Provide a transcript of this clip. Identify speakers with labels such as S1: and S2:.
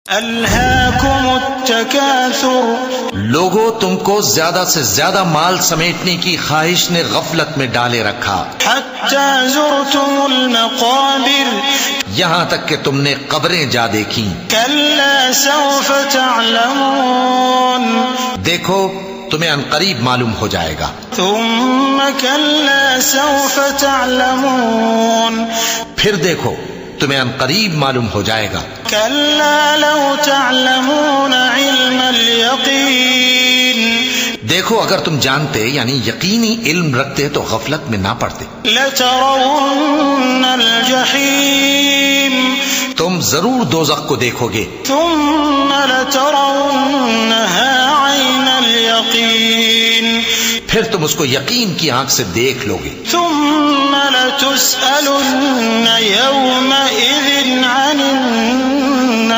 S1: अल्हाकुमुत्तकासुर,
S2: लोगों, तुमको ज्यादा से ज्यादा माल समेटने की ख्वाहिश ने गफलत में डाले रखा,
S1: हत्ता ज़ुरतुमुल मक़ाबिर,
S2: यहाँ तक कि तुमने कब्रें जा देखी।
S1: कल्ला सौफ तअलमून,
S2: देखो तुम्हें अनकरीब मालूम हो जाएगा।
S1: थुम्मा कल्ला सौफ तअलमून,
S2: फिर देखो तुम्हें अनकरीब मालूम हो जाएगा।
S1: कल्ला लौ तअलमून इल्मल यकीन,
S2: देखो अगर तुम जानते यानी यकीनी इल्म रखते तो गफलत में ना पड़ते।
S1: लतरवुन्नल जहीम,
S2: तुम जरूर दोज़ख को देखोगे।
S1: थुम्मा लतरवुन्नहा ऐनल यकीन,
S2: फिर तुम उसको यकीन की आंख से देख लोगे।
S1: थुम्मा लतुस्अलुन्न यौमइज़िन अनिन